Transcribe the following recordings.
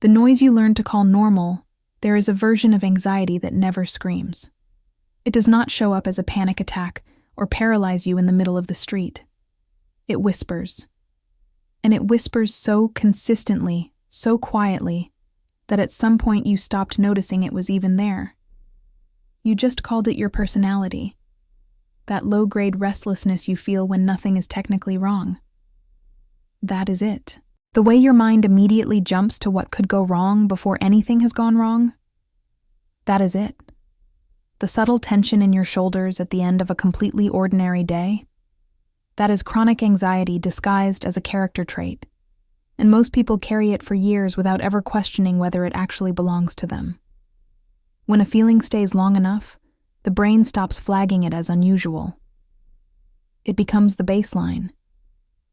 The noise you learn to call normal, there is a version of anxiety that never screams. It does not show up as a panic attack or paralyze you in the middle of the street. It whispers. And it whispers so consistently, so quietly, that at some point you stopped noticing it was even there. You just called it your personality, that low-grade restlessness you feel when nothing is technically wrong. That is it. The way your mind immediately jumps to what could go wrong before anything has gone wrong, that is it. The subtle tension in your shoulders at the end of a completely ordinary day, that is chronic anxiety disguised as a character trait, and most people carry it for years without ever questioning whether it actually belongs to them. When a feeling stays long enough, the brain stops flagging it as unusual. It becomes the baseline.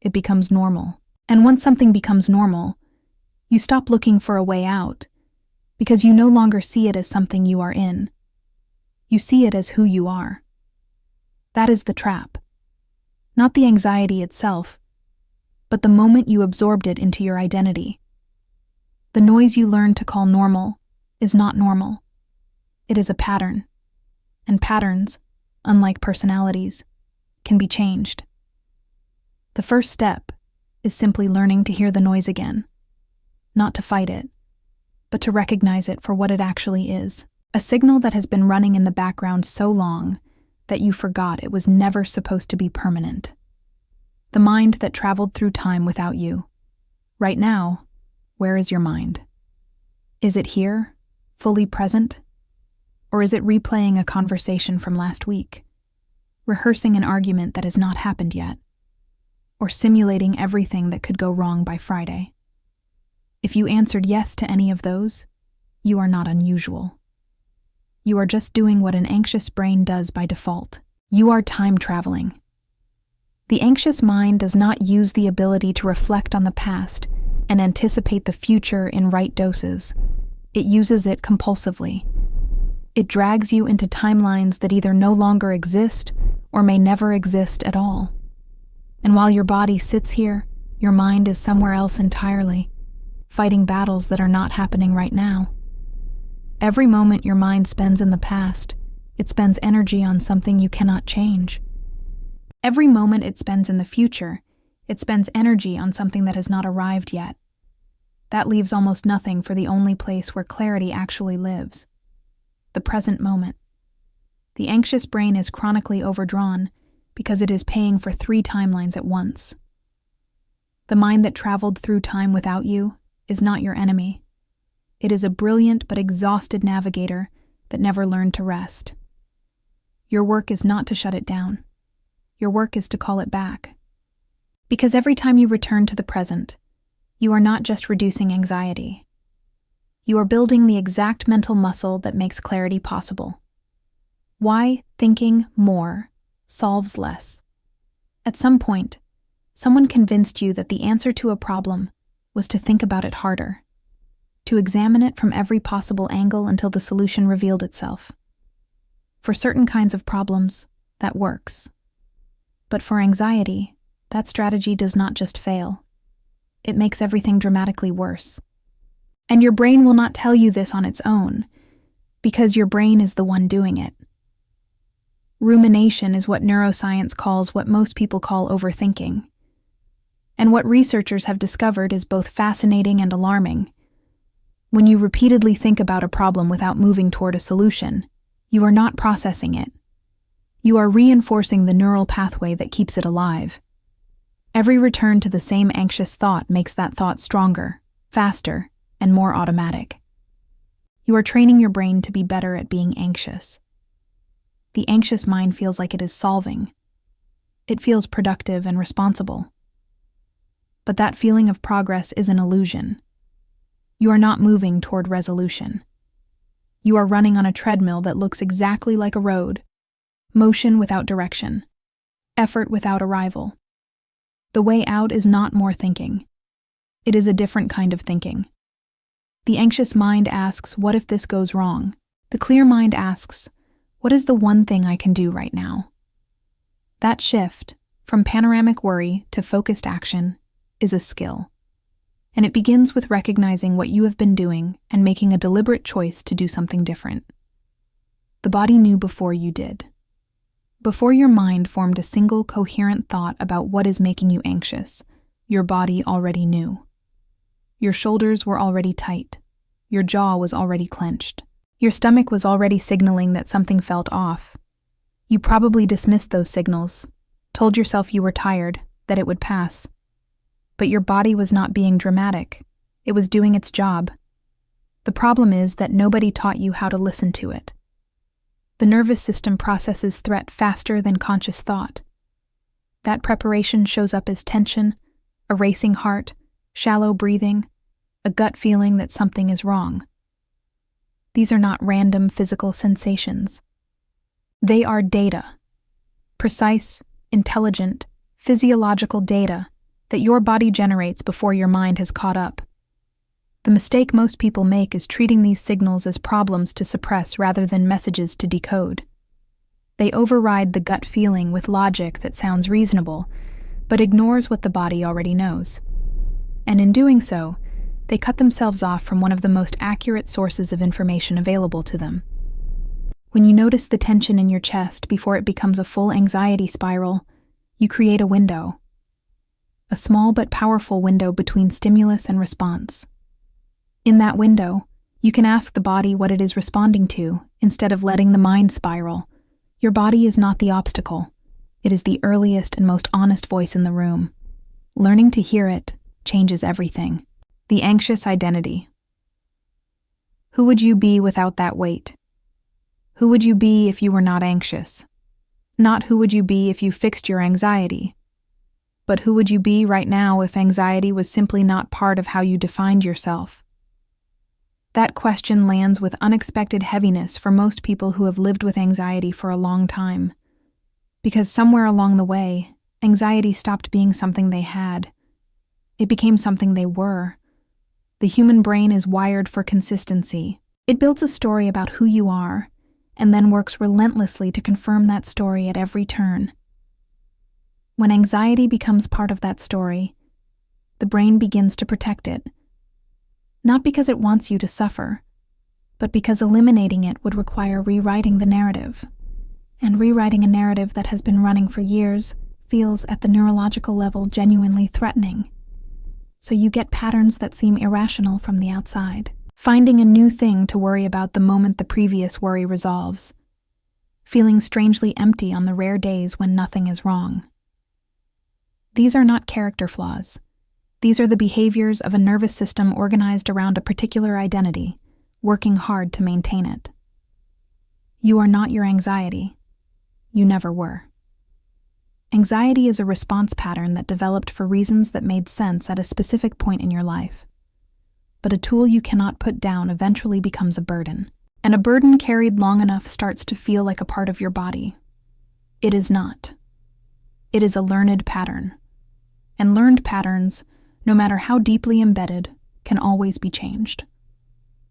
It becomes normal. And once something becomes normal, you stop looking for a way out, because you no longer see it as something you are in. You see it as who you are. That is the trap. Not the anxiety itself, but the moment you absorbed it into your identity. The noise you learned to call normal is not normal. It is a pattern. And patterns, unlike personalities, can be changed. The first step is simply learning to hear the noise again, not to fight it, but to recognize it for what it actually is, a signal that has been running in the background so long that you forgot it was never supposed to be permanent. The mind that traveled through time without you. Right now, where is your mind? Is it here, fully present? Or is it replaying a conversation from last week, rehearsing an argument that has not happened yet, or simulating everything that could go wrong by Friday? If you answered yes to any of those, you are not unusual. You are just doing what an anxious brain does by default. You are time traveling. The anxious mind does not use the ability to reflect on the past and anticipate the future in right doses. It uses it compulsively. It drags you into timelines that either no longer exist or may never exist at all. And while your body sits here, your mind is somewhere else entirely, fighting battles that are not happening right now. Every moment your mind spends in the past, it spends energy on something you cannot change. Every moment it spends in the future, it spends energy on something that has not arrived yet. That leaves almost nothing for the only place where clarity actually lives. The present moment. The anxious brain is chronically overdrawn because it is paying for 3 timelines at once. The mind that traveled through time without you is not your enemy. It is a brilliant but exhausted navigator that never learned to rest. Your work is not to shut it down. Your work is to call it back. Because every time you return to the present, you are not just reducing anxiety. You are building the exact mental muscle that makes clarity possible. Why thinking more solves less? At some point, someone convinced you that the answer to a problem was to think about it harder, to examine it from every possible angle until the solution revealed itself. For certain kinds of problems, that works. But for anxiety, that strategy does not just fail. It makes everything dramatically worse. And your brain will not tell you this on its own, because your brain is the one doing it. Rumination is what neuroscience calls what most people call overthinking. And what researchers have discovered is both fascinating and alarming. When you repeatedly think about a problem without moving toward a solution, you are not processing it. You are reinforcing the neural pathway that keeps it alive. Every return to the same anxious thought makes that thought stronger, faster, and more automatic. You are training your brain to be better at being anxious. The anxious mind feels like it is solving. It feels productive and responsible. But that feeling of progress is an illusion. You are not moving toward resolution. You are running on a treadmill that looks exactly like a road, motion without direction, effort without arrival. The way out is not more thinking. It is a different kind of thinking. The anxious mind asks, what if this goes wrong? The clear mind asks, what is the one thing I can do right now? That shift, from panoramic worry to focused action, is a skill. And it begins with recognizing what you have been doing and making a deliberate choice to do something different. The body knew before you did. Before your mind formed a single coherent thought about what is making you anxious, your body already knew. Your shoulders were already tight. Your jaw was already clenched. Your stomach was already signaling that something felt off. You probably dismissed those signals, told yourself you were tired, that it would pass. But your body was not being dramatic. It was doing its job. The problem is that nobody taught you how to listen to it. The nervous system processes threat faster than conscious thought. That preparation shows up as tension, a racing heart, shallow breathing, a gut feeling that something is wrong. These are not random physical sensations. They are data. Precise, intelligent, physiological data that your body generates before your mind has caught up. The mistake most people make is treating these signals as problems to suppress rather than messages to decode. They override the gut feeling with logic that sounds reasonable, but ignores what the body already knows. And in doing so, they cut themselves off from one of the most accurate sources of information available to them. When you notice the tension in your chest before it becomes a full anxiety spiral, you create a window. A small but powerful window between stimulus and response. In that window, you can ask the body what it is responding to instead of letting the mind spiral. Your body is not the obstacle. It is the earliest and most honest voice in the room. Learning to hear it changes everything. The anxious identity. Who would you be without that weight? Who would you be if you were not anxious? Not who would you be if you fixed your anxiety, but who would you be right now if anxiety was simply not part of how you defined yourself? That question lands with unexpected heaviness for most people who have lived with anxiety for a long time. Because somewhere along the way, anxiety stopped being something they had. It became something they were. The human brain is wired for consistency. It builds a story about who you are, and then works relentlessly to confirm that story at every turn. When anxiety becomes part of that story, the brain begins to protect it. Not because it wants you to suffer, but because eliminating it would require rewriting the narrative. And rewriting a narrative that has been running for years feels at the neurological level genuinely threatening. So you get patterns that seem irrational from the outside, finding a new thing to worry about the moment the previous worry resolves, feeling strangely empty on the rare days when nothing is wrong. These are not character flaws. These are the behaviors of a nervous system organized around a particular identity, working hard to maintain it. You are not your anxiety. You never were. Anxiety is a response pattern that developed for reasons that made sense at a specific point in your life. But a tool you cannot put down eventually becomes a burden. And a burden carried long enough starts to feel like a part of your body. It is not. It is a learned pattern. And learned patterns, no matter how deeply embedded, can always be changed.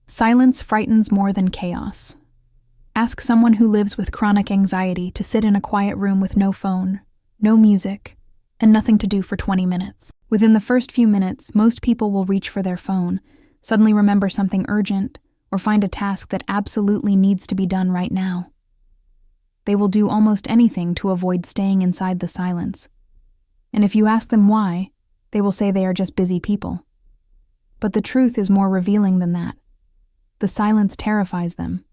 Silence frightens more than chaos. Ask someone who lives with chronic anxiety to sit in a quiet room with no phone, no music, and nothing to do for 20 minutes. Within the first few minutes, most people will reach for their phone, suddenly remember something urgent, or find a task that absolutely needs to be done right now. They will do almost anything to avoid staying inside the silence. And if you ask them why, they will say they are just busy people. But the truth is more revealing than that. The silence terrifies them.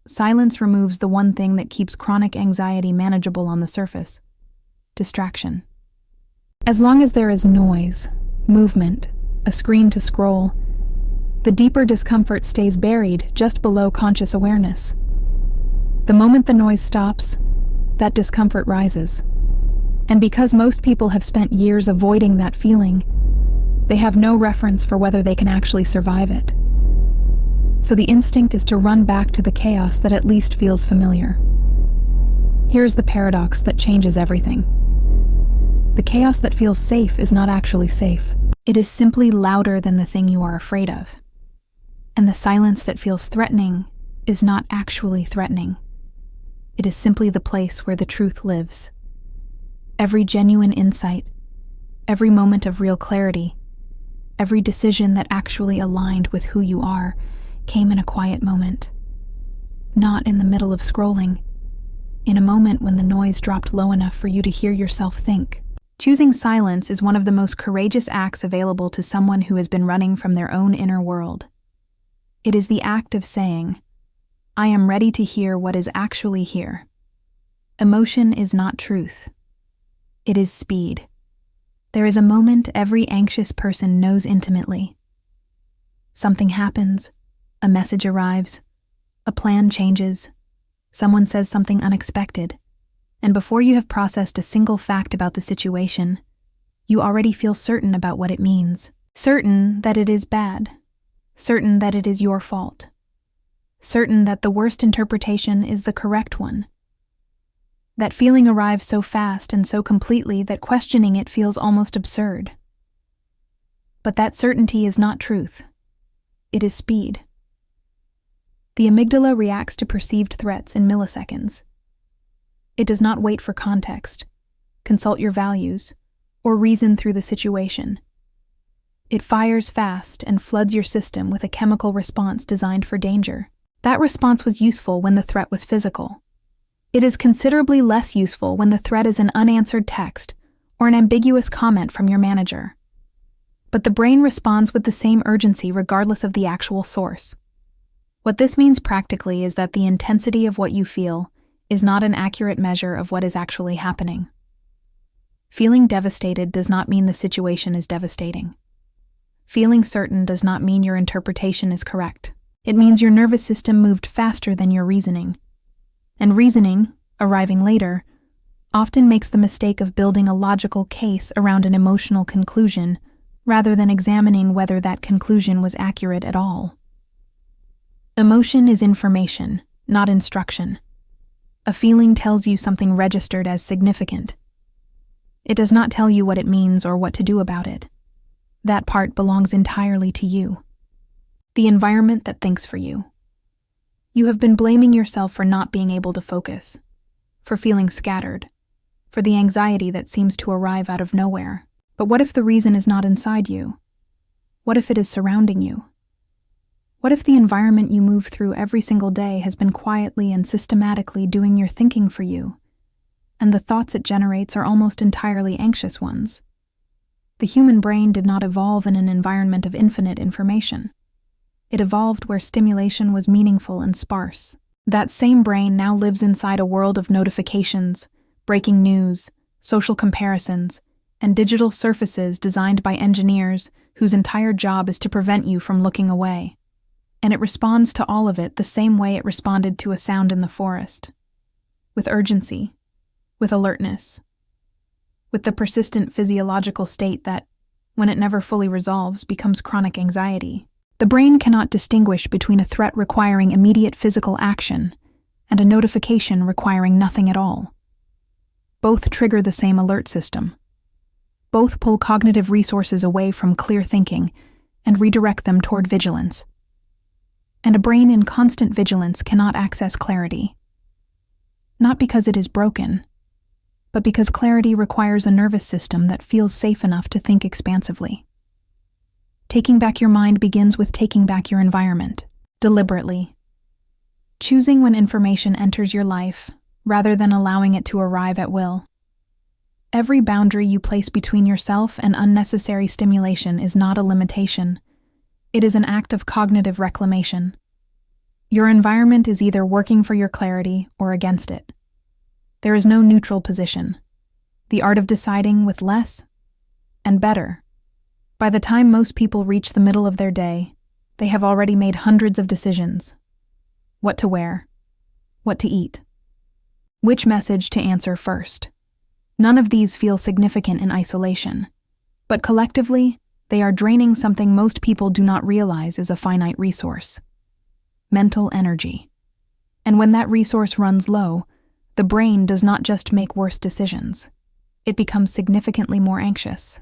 Silence removes the one thing that keeps chronic anxiety manageable on the surface: distraction. As long as there is noise, movement, a screen to scroll, the deeper discomfort stays buried just below conscious awareness. The moment the noise stops, that discomfort rises. And because most people have spent years avoiding that feeling, they have no reference for whether they can actually survive it. So the instinct is to run back to the chaos that at least feels familiar. Here's the paradox that changes everything. The chaos that feels safe is not actually safe. It is simply louder than the thing you are afraid of. And the silence that feels threatening is not actually threatening. It is simply the place where the truth lives. Every genuine insight, every moment of real clarity, Every decision that actually aligned with who you are came in a quiet moment. Not in the middle of scrolling, in a moment when the noise dropped low enough for you to hear yourself think. Choosing silence is one of the most courageous acts available to someone who has been running from their own inner world. It is the act of saying, "I am ready to hear what is actually here." Emotion is not truth. It is speed. There is a moment every anxious person knows intimately. Something happens, a message arrives, a plan changes, someone says something unexpected, and before you have processed a single fact about the situation, you already feel certain about what it means. Certain that it is bad. Certain that it is your fault. Certain that the worst interpretation is the correct one. That feeling arrives so fast and so completely that questioning it feels almost absurd. But that certainty is not truth. It is speed. The amygdala reacts to perceived threats in milliseconds. It does not wait for context, consult your values, or reason through the situation. It fires fast and floods your system with a chemical response designed for danger. That response was useful when the threat was physical. It is considerably less useful when the threat is an unanswered text or an ambiguous comment from your manager. But the brain responds with the same urgency regardless of the actual source. What this means practically is that the intensity of what you feel is not an accurate measure of what is actually happening. Feeling devastated does not mean the situation is devastating. Feeling certain does not mean your interpretation is correct. It means your nervous system moved faster than your reasoning. And reasoning, arriving later, often makes the mistake of building a logical case around an emotional conclusion rather than examining whether that conclusion was accurate at all. Emotion is information, not instruction. A feeling tells you something registered as significant. It does not tell you what it means or what to do about it. That part belongs entirely to you. The environment that thinks for you. You have been blaming yourself for not being able to focus, for feeling scattered, for the anxiety that seems to arrive out of nowhere. But what if the reason is not inside you? What if it is surrounding you? What if the environment you move through every single day has been quietly and systematically doing your thinking for you, and the thoughts it generates are almost entirely anxious ones? The human brain did not evolve in an environment of infinite information. It evolved where stimulation was meaningful and sparse. That same brain now lives inside a world of notifications, breaking news, social comparisons, and digital surfaces designed by engineers whose entire job is to prevent you from looking away. And it responds to all of it the same way it responded to a sound in the forest. With urgency, with alertness, with the persistent physiological state that, when it never fully resolves, becomes chronic anxiety. The brain cannot distinguish between a threat requiring immediate physical action and a notification requiring nothing at all. Both trigger the same alert system. Both pull cognitive resources away from clear thinking and redirect them toward vigilance. And a brain in constant vigilance cannot access clarity. Not because it is broken, but because clarity requires a nervous system that feels safe enough to think expansively. Taking back your mind begins with taking back your environment, deliberately. Choosing when information enters your life, rather than allowing it to arrive at will. Every boundary you place between yourself and unnecessary stimulation is not a limitation. It is an act of cognitive reclamation. Your environment is either working for your clarity or against it. There is no neutral position. The art of deciding with less and better. By the time most people reach the middle of their day, they have already made hundreds of decisions. What to wear, what to eat, which message to answer first. None of these feel significant in isolation, but collectively, they are draining something most people do not realize is a finite resource: mental energy. And when that resource runs low, the brain does not just make worse decisions. It becomes significantly more anxious.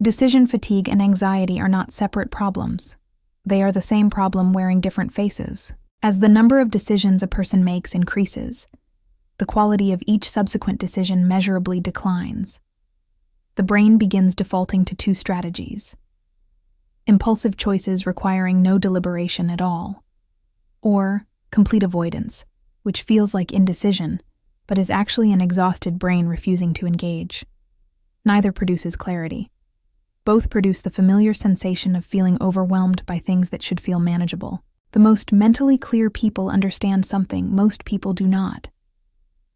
Decision fatigue and anxiety are not separate problems. They are the same problem wearing different faces. As the number of decisions a person makes increases, the quality of each subsequent decision measurably declines. The brain begins defaulting to two strategies: impulsive choices requiring no deliberation at all, or complete avoidance, which feels like indecision, but is actually an exhausted brain refusing to engage. Neither produces clarity. Both produce the familiar sensation of feeling overwhelmed by things that should feel manageable. The most mentally clear people understand something most people do not.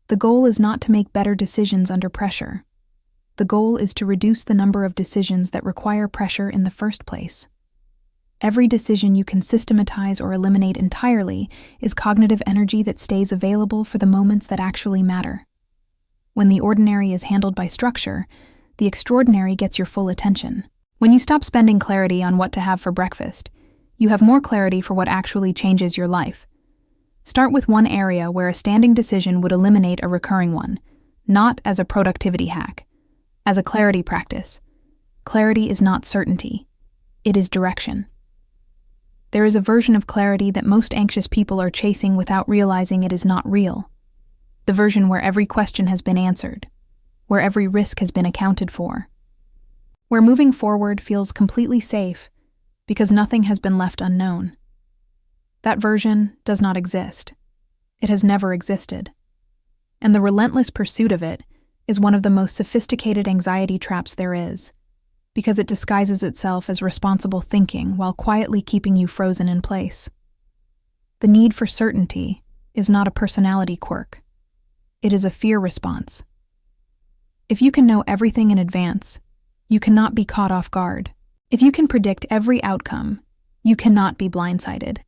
The goal is not to make better decisions under pressure. The goal is to reduce the number of decisions that require pressure in the first place. Every decision you can systematize or eliminate entirely is cognitive energy that stays available for the moments that actually matter. When the ordinary is handled by structure, the extraordinary gets your full attention. When you stop spending clarity on what to have for breakfast, you have more clarity for what actually changes your life. Start with one area where a standing decision would eliminate a recurring one, not as a productivity hack, as a clarity practice. Clarity is not certainty. It is direction. There is a version of clarity that most anxious people are chasing without realizing it is not real. The version where every question has been answered, where every risk has been accounted for, where moving forward feels completely safe because nothing has been left unknown. That version does not exist. It has never existed. And the relentless pursuit of it is one of the most sophisticated anxiety traps there is, because it disguises itself as responsible thinking while quietly keeping you frozen in place. The need for certainty is not a personality quirk. It is a fear response. If you can know everything in advance, you cannot be caught off guard. If you can predict every outcome, you cannot be blindsided.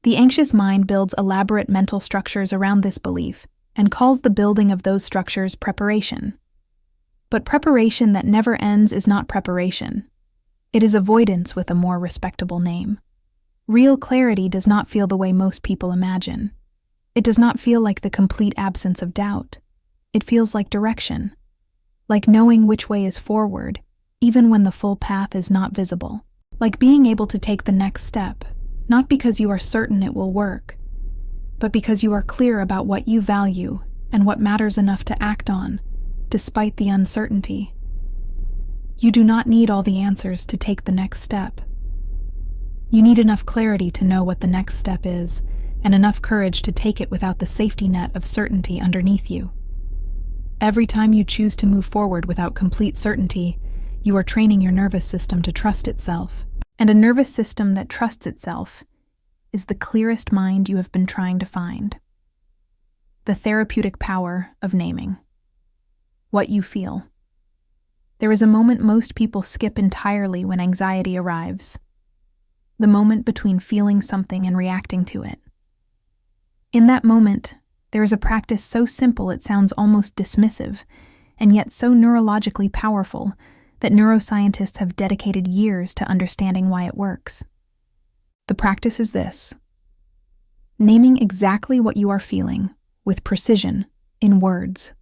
The anxious mind builds elaborate mental structures around this belief and calls the building of those structures preparation. But preparation that never ends is not preparation. It is avoidance with a more respectable name. Real clarity does not feel the way most people imagine. It does not feel like the complete absence of doubt. It feels like direction, like knowing which way is forward, even when the full path is not visible. Like being able to take the next step, not because you are certain it will work, but because you are clear about what you value and what matters enough to act on, despite the uncertainty. You do not need all the answers to take the next step. You need enough clarity to know what the next step is, and enough courage to take it without the safety net of certainty underneath you. Every time you choose to move forward without complete certainty, you are training your nervous system to trust itself. And a nervous system that trusts itself is the clearest mind you have been trying to find. The therapeutic power of naming. What you feel. There is a moment most people skip entirely when anxiety arrives. The moment between feeling something and reacting to it. In that moment, there is a practice so simple it sounds almost dismissive, and yet so neurologically powerful that neuroscientists have dedicated years to understanding why it works. The practice is this: naming exactly what you are feeling with precision in words.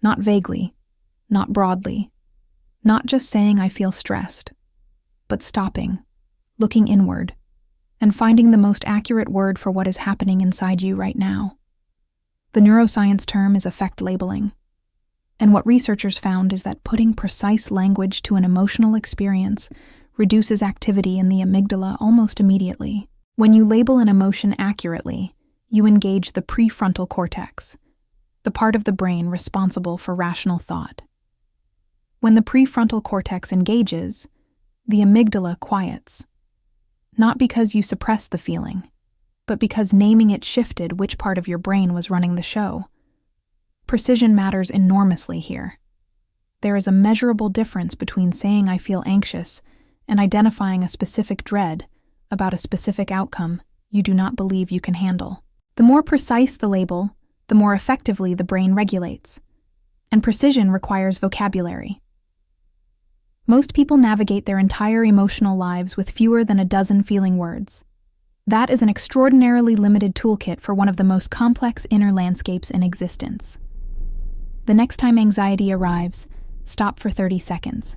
Not vaguely, not broadly, not just saying I feel stressed, but stopping, looking inward, and finding the most accurate word for what is happening inside you right now. The neuroscience term is affect labeling, and what researchers found is that putting precise language to an emotional experience reduces activity in the amygdala almost immediately. When you label an emotion accurately, you engage the prefrontal cortex, the part of the brain responsible for rational thought. When the prefrontal cortex engages, the amygdala quiets. Not because you suppressed the feeling, but because naming it shifted which part of your brain was running the show. Precision matters enormously here. There is a measurable difference between saying I feel anxious and identifying a specific dread about a specific outcome you do not believe you can handle. The more precise the label, the more effectively the brain regulates. And precision requires vocabulary. Most people navigate their entire emotional lives with fewer than a dozen feeling words. That is an extraordinarily limited toolkit for one of the most complex inner landscapes in existence. The next time anxiety arrives, stop for 30 seconds.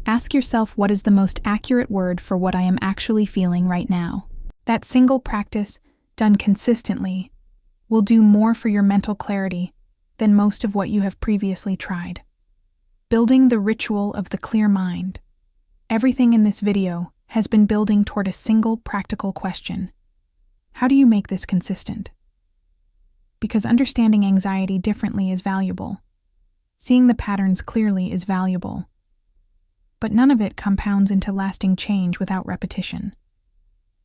Ask yourself what is the most accurate word for what I am actually feeling right now. That single practice, done consistently, will do more for your mental clarity than most of what you have previously tried. Building the ritual of the clear mind. Everything in this video has been building toward a single practical question. How do you make this consistent? Because understanding anxiety differently is valuable. Seeing the patterns clearly is valuable. But none of it compounds into lasting change without repetition,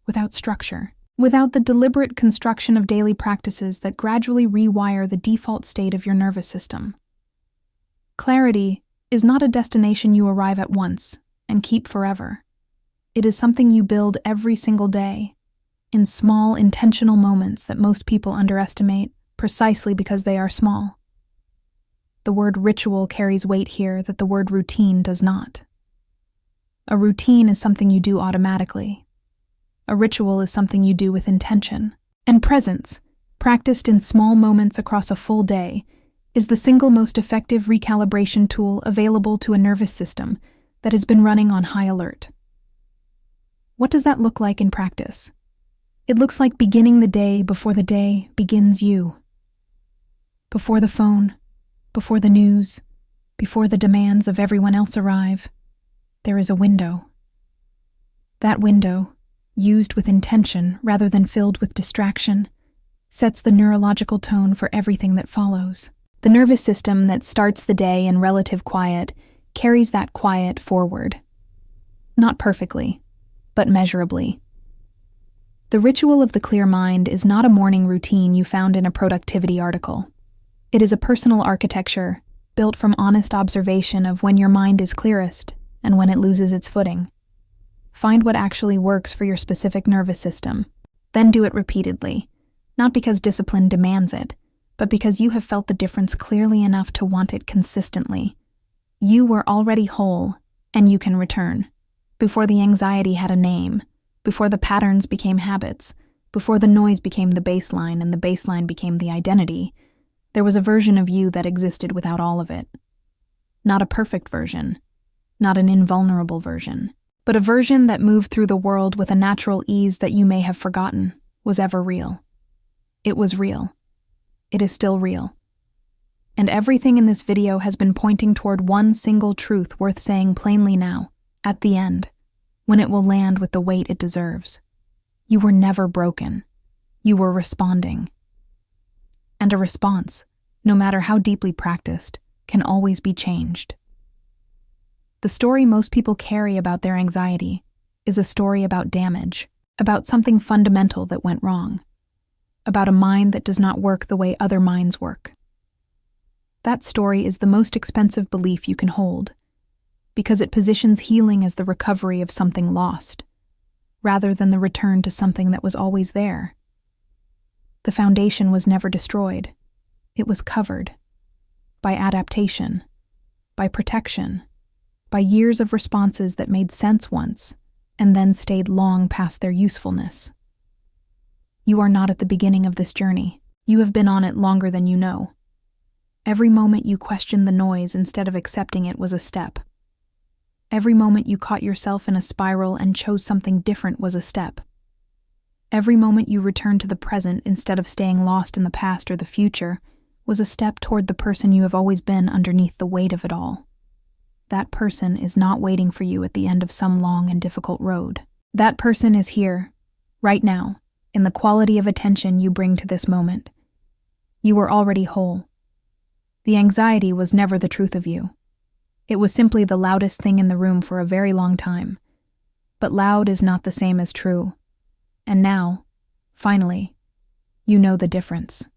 without structure, without the deliberate construction of daily practices that gradually rewire the default state of your nervous system. Clarity is not a destination you arrive at once and keep forever. It is something you build every single day, in small, intentional moments that most people underestimate precisely because they are small. The word ritual carries weight here that the word routine does not. A routine is something you do automatically. A ritual is something you do with intention. And presence, practiced in small moments across a full day, is the single most effective recalibration tool available to a nervous system that has been running on high alert. What does that look like in practice? It looks like beginning the day before the day begins you. Before the phone, before the news, before the demands of everyone else arrive, there is a window. That window, used with intention rather than filled with distraction, sets the neurological tone for everything that follows. The nervous system that starts the day in relative quiet carries that quiet forward. Not perfectly, but measurably. The ritual of the clear mind is not a morning routine you found in a productivity article. It is a personal architecture built from honest observation of when your mind is clearest and when it loses its footing. Find what actually works for your specific nervous system, then do it repeatedly, not because discipline demands it, but because you have felt the difference clearly enough to want it consistently. You were already whole, and you can return. Before the anxiety had a name, before the patterns became habits, before the noise became the baseline and the baseline became the identity, there was a version of you that existed without all of it. Not a perfect version, not an invulnerable version, but a version that moved through the world with a natural ease that you may have forgotten was ever real. It was real. It is still real. And everything in this video has been pointing toward one single truth worth saying plainly now, at the end, when it will land with the weight it deserves. You were never broken. You were responding. And a response, no matter how deeply practiced, can always be changed. The story most people carry about their anxiety is a story about damage, about something fundamental that went wrong, about a mind that does not work the way other minds work. That story is the most expensive belief you can hold, because it positions healing as the recovery of something lost, rather than the return to something that was always there. The foundation was never destroyed. It was covered by adaptation, by protection, by years of responses that made sense once and then stayed long past their usefulness. You are not at the beginning of this journey. You have been on it longer than you know. Every moment you questioned the noise instead of accepting it was a step. Every moment you caught yourself in a spiral and chose something different was a step. Every moment you returned to the present instead of staying lost in the past or the future was a step toward the person you have always been underneath the weight of it all. That person is not waiting for you at the end of some long and difficult road. That person is here, right now, in the quality of attention you bring to this moment. You were already whole. The anxiety was never the truth of you. It was simply the loudest thing in the room for a very long time. But loud is not the same as true. And now, finally, you know the difference.